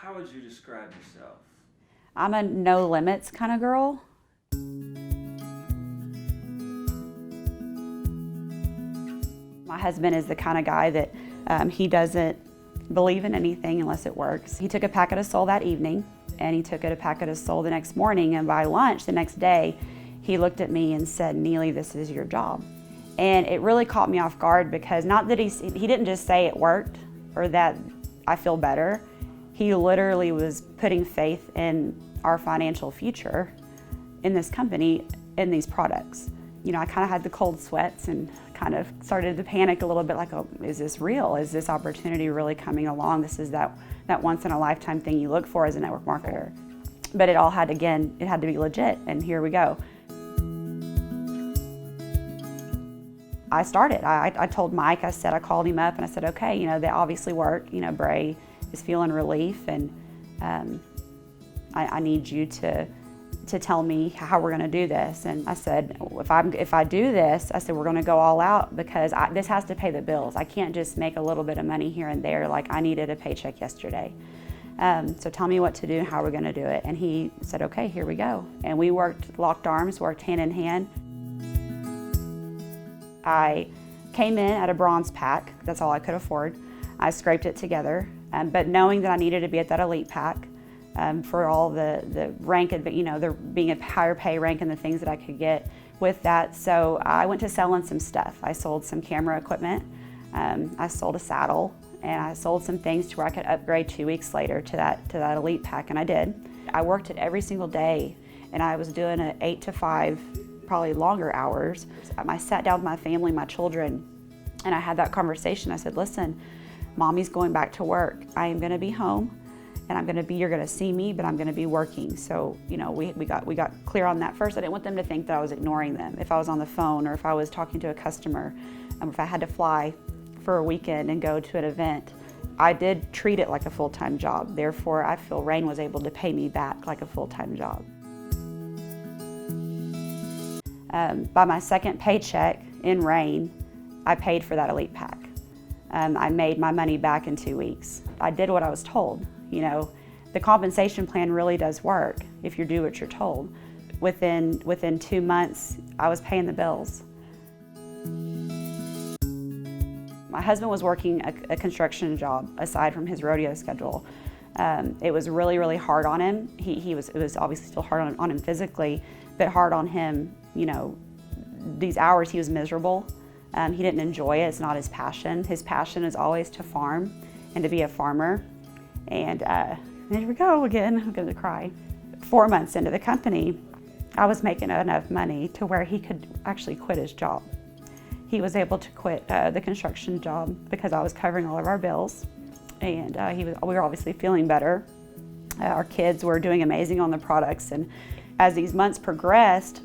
How would you describe yourself? I'm a no limits kind of girl. My husband is the kind of guy that he doesn't believe in anything unless it works. He took a packet of Soul that evening, and he took a packet of Soul the next morning, and by lunch the next day, he looked at me and said, "Neelley, this is your job." And it really caught me off guard, because not that he didn't just say it worked or that I feel better. He literally was putting faith in our financial future in this company, in these products. You know, I kind of had the cold sweats and kind of started to panic a little bit, like, oh, is this real? Is this opportunity really coming along? This is that once in a lifetime thing you look for as a network marketer. But it all had, again, it had to be legit, and here we go. I started. I told Mike, I called him up and I said, okay, you know, they obviously work. You know, Bray is feeling relief, and I need you to tell me how we're going to do this. And I said, if I do this, I said, we're going to go all out, because this has to pay the bills. I can't just make a little bit of money here and there. Like, I needed a paycheck yesterday. So tell me what to do and how we're going to do it. And he said, okay, here we go. And we locked arms, worked hand in hand. I came in at a bronze pack. That's all I could afford. I scraped it together, but knowing that I needed to be at that elite pack for all the rank, you know, there being a higher pay rank and the things that I could get with that. So I went to selling some stuff. I sold some camera equipment. I sold a saddle, and I sold some things to where I could upgrade 2 weeks later to that elite pack, and I did. I worked it every single day, and I was doing it 8 to 5. Probably longer hours. I sat down with my family, my children, and I had that conversation. I said, listen, mommy's going back to work. I am gonna be home, and you're gonna see me, but I'm gonna be working. So, you know, we got clear on that first. I didn't want them to think that I was ignoring them. If I was on the phone, or if I was talking to a customer, if I had to fly for a weekend and go to an event, I did treat it like a full-time job. Therefore, I feel Rain was able to pay me back like a full-time job. By my second paycheck in Rain, I paid for that elite pack. I made my money back in 2 weeks. I did what I was told. You know, the compensation plan really does work if you do what you're told. Within 2 months, I was paying the bills. My husband was working a construction job aside from his rodeo schedule. It was really, really hard on him. It was obviously still hard on him physically, but hard on him. You know, these hours he was miserable. He didn't enjoy it. It's not his passion. His passion is always to farm and to be a farmer. And there we go again. I'm going to cry. 4 months into the company, I was making enough money to where he could actually quit his job. He was able to quit the construction job because I was covering all of our bills, and we were obviously feeling better. Our kids were doing amazing on the products, and as these months progressed,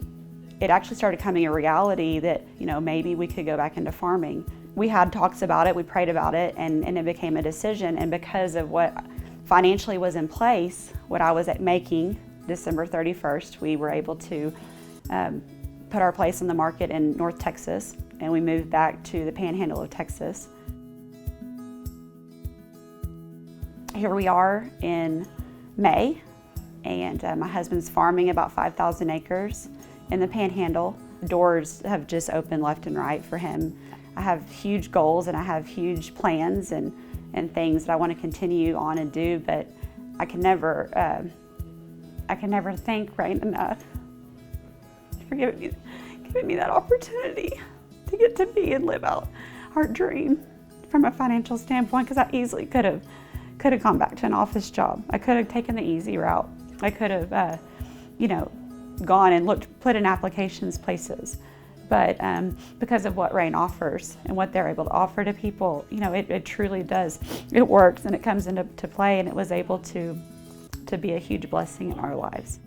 it actually started becoming a reality that, you know, maybe we could go back into farming. We had talks about it, we prayed about it, and it became a decision. And because of what financially was in place, what I was making December 31st, we were able to put our place on the market in North Texas, and we moved back to the Panhandle of Texas. Here we are in May, and my husband's farming about 5,000 acres in the Panhandle. Doors have just opened left and right for him. I have huge goals, and I have huge plans and things that I want to continue on and do, but I can never thank Rain enough for giving me that opportunity to get to be and live out our dream from a financial standpoint, because I easily could have gone back to an office job. I could have taken the easy route. I could have, you know, gone and put in applications places. But because of what Rain offers and what they're able to offer to people, you know, it truly does. It works, and it comes into play, and it was able to be a huge blessing in our lives.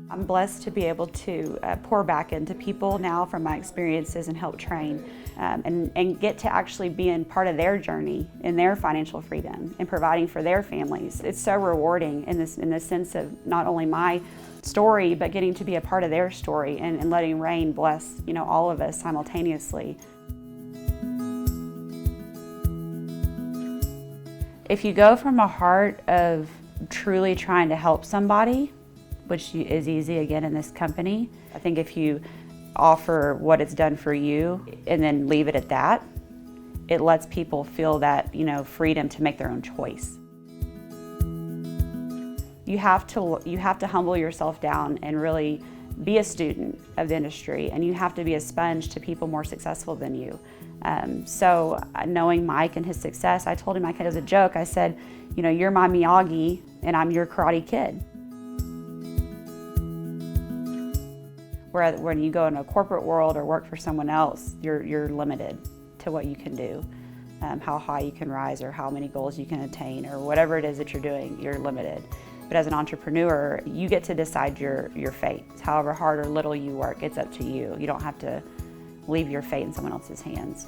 I'm blessed to be able to pour back into people now from my experiences and help train and get to actually be in part of their journey in their financial freedom and providing for their families. It's so rewarding in the sense of not only my story, but getting to be a part of their story and letting Rain bless, you know, all of us simultaneously. If you go from a heart of truly trying to help somebody, which is easy again in this company, I think if you offer what it's done for you and then leave it at that, it lets people feel that, freedom to make their own choice. You have to humble yourself down and really be a student of the industry, and you have to be a sponge to people more successful than you. So knowing Mike and his success, I told him, as a joke, I said, you're my Miyagi and I'm your Karate Kid. Where when you go in a corporate world or work for someone else, you're limited to what you can do, how high you can rise or how many goals you can attain or whatever it is that you're doing, you're limited. But as an entrepreneur, you get to decide your fate. However hard or little you work, it's up to you. You don't have to leave your fate in someone else's hands.